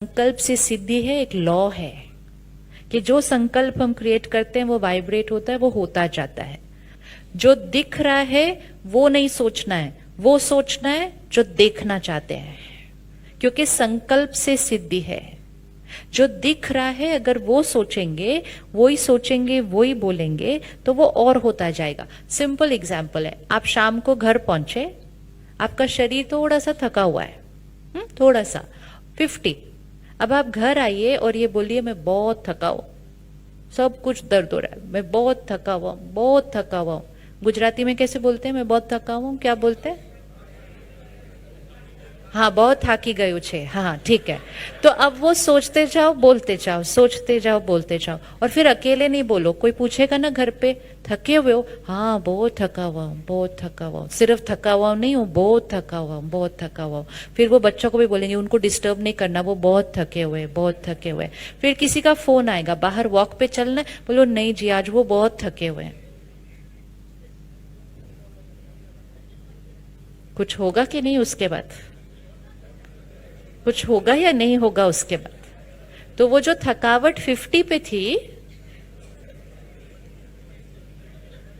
संकल्प से सिद्धि है, एक लॉ है कि जो संकल्प हम क्रिएट करते हैं वो वाइब्रेट होता है, वो होता जाता है। जो दिख रहा है वो नहीं सोचना है, वो सोचना है जो देखना चाहते हैं, क्योंकि संकल्प से सिद्धि है। जो दिख रहा है अगर वो सोचेंगे, वही बोलेंगे तो वो और होता जाएगा। सिंपल एग्जाम्पल है, आप शाम को घर पहुंचे, आपका शरीर थोड़ा सा थका हुआ है, थोड़ा सा 50। अब आप घर आइए और ये बोलिए मैं बहुत थका हूं, सब कुछ दर्द हो रहा है, मैं बहुत थका हुआ हूं, बहुत थका हुआ हूं। गुजराती में कैसे बोलते हैं मैं बहुत थका हुआ हूं, क्या बोलते हैं? हाँ, बहुत थाकी गयु छे। हाँ ठीक है। तो अब वो सोचते जाओ बोलते जाओ, सोचते जाओ बोलते जाओ, और फिर अकेले नहीं बोलो। कोई पूछेगा ना घर पे, थके हुए हो? हाँ बहुत थका हुआ हूँ, बहुत थका हुआ हूँ, सिर्फ थका हुआ नहीं हूँ, बहुत थका हुआ हूँ, बहुत थका हुआ हूँ। फिर वो बच्चों को भी बोलेंगे, उनको डिस्टर्ब नहीं करना, वो बहुत थके हुए, बहुत थके हुए। फिर किसी का फोन आएगा, बाहर वॉक पे चलना है, बोलो नहीं जी आज वो बहुत थके हुए हैं। कुछ होगा कि नहीं उसके बाद? कुछ होगा या नहीं होगा उसके बाद? तो वो जो थकावट 50 पे थी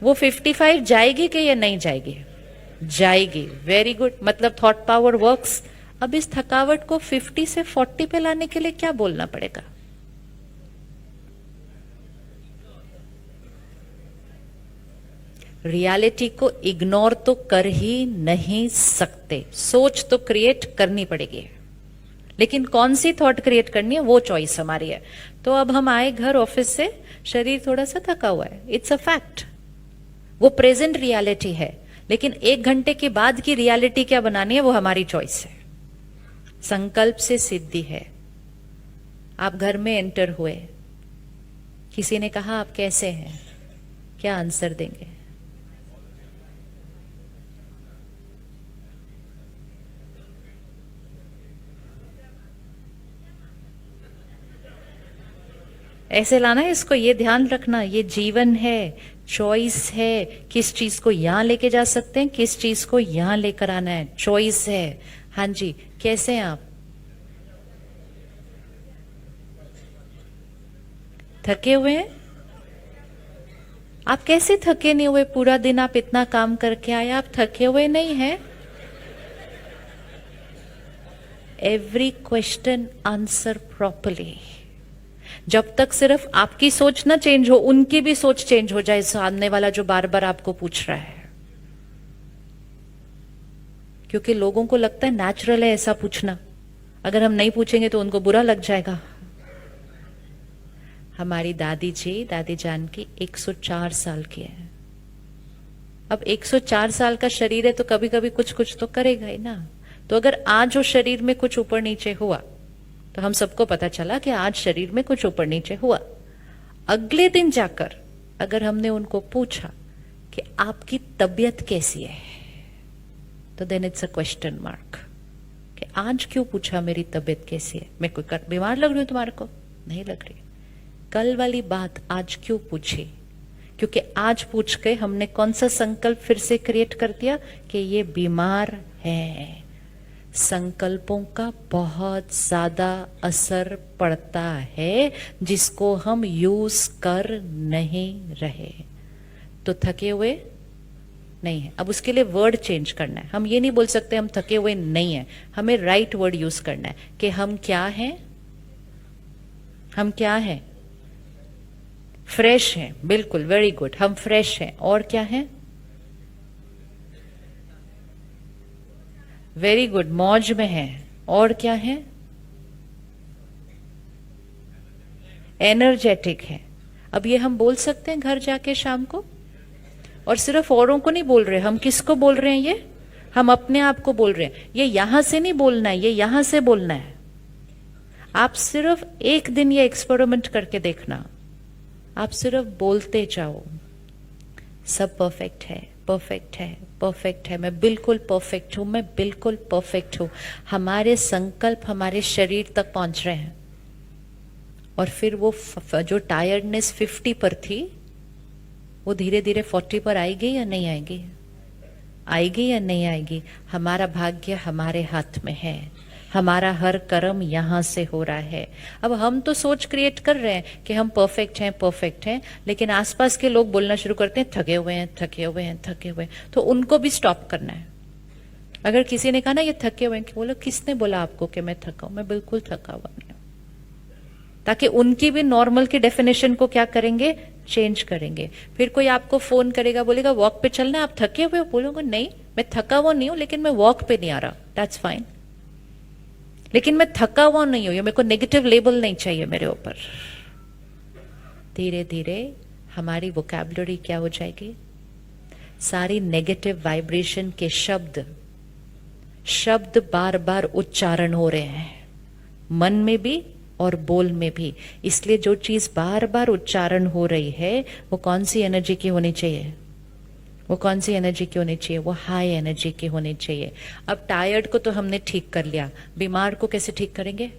वो 55 जाएगी कि या नहीं जाएगी? जाएगी। वेरी गुड, मतलब थॉट पावर वर्क्स। अब इस थकावट को 50 से 40 पे लाने के लिए क्या बोलना पड़ेगा? रियलिटी को इग्नोर तो कर ही नहीं सकते, सोच तो क्रिएट करनी पड़ेगी, लेकिन कौन सी थॉट क्रिएट करनी है वो चॉइस हमारी है। तो अब हम आए घर ऑफिस से, शरीर थोड़ा सा थका हुआ है, इट्स अ फैक्ट, वो प्रेजेंट रियलिटी है। लेकिन 1 घंटे के बाद की रियलिटी क्या बनानी है वो हमारी चॉइस है। संकल्प से सिद्धि है। आप घर में एंटर हुए, किसी ने कहा आप कैसे हैं, क्या आंसर देंगे? ऐसे लाना है इसको, ये ध्यान रखना, ये जीवन है, चॉइस है। किस चीज को यहां लेके जा सकते हैं, किस चीज को यहां लेकर आना है, चॉइस है। हाँ जी, कैसे हैं आप? थके हुए हैं? आप कैसे थके नहीं हुए? पूरा दिन आप इतना काम करके आए, आप थके हुए नहीं हैं? Every question answer properly. जब तक सिर्फ आपकी सोच ना चेंज हो, उनकी भी सोच चेंज हो जाए, सामने वाला जो बार बार आपको पूछ रहा है। क्योंकि लोगों को लगता है नेचुरल है ऐसा पूछना, अगर हम नहीं पूछेंगे तो उनको बुरा लग जाएगा। हमारी दादी जी, दादी जान की 104 साल की है। अब 104 साल का शरीर है तो कभी कभी कुछ कुछ तो करेगा ही ना। तो अगर आज वो शरीर में कुछ ऊपर नीचे हुआ तो हम सबको पता चला कि आज शरीर में कुछ ऊपर नीचे हुआ। अगले दिन जाकर अगर हमने उनको पूछा कि आपकी तबीयत कैसी है, तो then it's a question mark कि आज क्यों पूछा मेरी तबीयत कैसी है? मैं कोई बीमार लग रही हूं तुम्हारे को? नहीं लग रही। कल वाली बात आज क्यों पूछी? क्योंकि आज पूछ के हमने कौन सा संकल्प फिर से क्रिएट कर दिया कि ये बीमार है। संकल्पों का बहुत ज्यादा असर पड़ता है जिसको हम यूज कर नहीं रहे। तो थके हुए नहीं है। अब उसके लिए वर्ड चेंज करना है। हम ये नहीं बोल सकते हम थके हुए नहीं है, हमें राइट वर्ड यूज करना है कि हम क्या हैं। हम क्या हैं? फ्रेश हैं। बिल्कुल, वेरी गुड, हम फ्रेश हैं। और क्या है? वेरी गुड, मौज में है। और क्या है? एनर्जेटिक है। अब ये हम बोल सकते हैं घर जाके शाम को, और सिर्फ औरों को नहीं बोल रहे, हम किसको बोल रहे हैं? ये हम अपने आप को बोल रहे हैं। ये यहां से नहीं बोलना है, ये यहां से बोलना है। आप सिर्फ एक दिन ये एक्सपेरिमेंट करके देखना, आप सिर्फ बोलते जाओ, सब परफेक्ट है, परफेक्ट है, परफेक्ट है, मैं बिल्कुल परफेक्ट हूं, मैं बिल्कुल परफेक्ट हूं। हमारे संकल्प हमारे शरीर तक पहुंच रहे हैं, और फिर वो जो टायर्डनेस 50 पर थी वो धीरे धीरे 40 पर आएगी या नहीं आएगी? आएगी या नहीं आएगी? हमारा भाग्य हमारे हाथ में है। हमारा हर कर्म यहां से हो रहा है। अब हम तो सोच क्रिएट कर रहे हैं कि हम परफेक्ट हैं, लेकिन आसपास के लोग बोलना शुरू करते हैं थके हुए हैं, थके हुए हैं, थके हुए हैं, तो उनको भी स्टॉप करना है। अगर किसी ने कहा ना ये थके हुए हैं, बोलो किसने बोला आपको कि मैं थका हूं? मैं बिल्कुल थका हुआ नहीं हूं। ताकि उनकी भी नॉर्मल की डेफिनेशन को क्या करेंगे, चेंज करेंगे। फिर कोई आपको फोन करेगा, बोलेगा वॉक पे चलना है, आप थके हुए हो? बोलोगे नहीं, मैं थका हुआ नहीं हूं, लेकिन मैं वॉक पे नहीं आ रहा, दैट्स फाइन, लेकिन मैं थका हुआ नहीं हूं, ये मेरे को नेगेटिव लेबल नहीं चाहिए मेरे ऊपर। धीरे धीरे हमारी वोकैबुलरी क्या हो जाएगी, सारी नेगेटिव वाइब्रेशन के शब्द बार बार उच्चारण हो रहे हैं, मन में भी और बोल में भी। इसलिए जो चीज बार बार उच्चारण हो रही है वो कौन सी एनर्जी की होनी चाहिए, वो कौन सी एनर्जी की होनी चाहिए, वो हाई एनर्जी की होनी चाहिए। अब टायर्ड को तो हमने ठीक कर लिया, बीमार को कैसे ठीक करेंगे?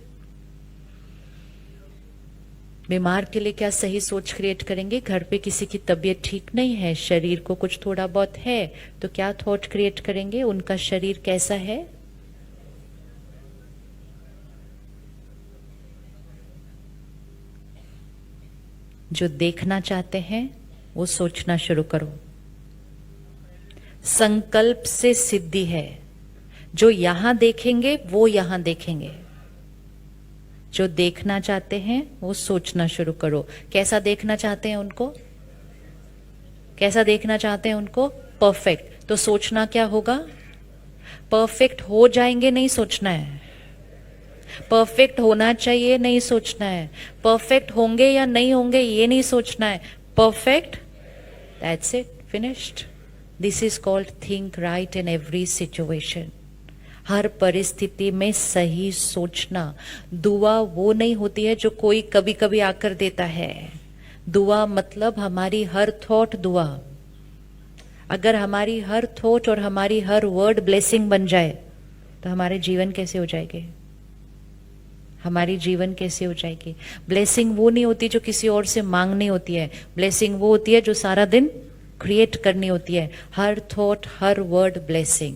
बीमार के लिए क्या सही सोच क्रिएट करेंगे? घर पे किसी की तबीयत ठीक नहीं है, शरीर को कुछ थोड़ा बहुत है, तो क्या थॉट क्रिएट करेंगे, उनका शरीर कैसा है? जो देखना चाहते हैं वो सोचना शुरू करो। संकल्प से सिद्धि है, जो यहां देखेंगे वो यहां देखेंगे। जो देखना चाहते हैं वो सोचना शुरू करो। कैसा देखना चाहते हैं उनको, कैसा देखना चाहते हैं उनको? परफेक्ट। तो सोचना क्या होगा? परफेक्ट हो जाएंगे नहीं सोचना है, परफेक्ट होना चाहिए नहीं सोचना है, परफेक्ट होंगे या नहीं होंगे ये नहीं सोचना है, perfect, that's it, finished. This is called think right in every situation. हर परिस्थिति में सही सोचना। दुआ वो नहीं होती है जो कोई कभी कभी आकर देता है। दुआ मतलब हमारी हर थॉट दुआ। अगर हमारी हर थॉट और हमारी हर वर्ड ब्लेसिंग बन जाए तो हमारे जीवन कैसे हो जाएंगे, हमारी जीवन कैसे हो जाएगी? ब्लेसिंग वो नहीं होती जो किसी और से मांगनी होती है, ब्लेसिंग वो होती है जो सारा दिन क्रिएट करनी होती है। हर थॉट, हर वर्ड ब्लेसिंग।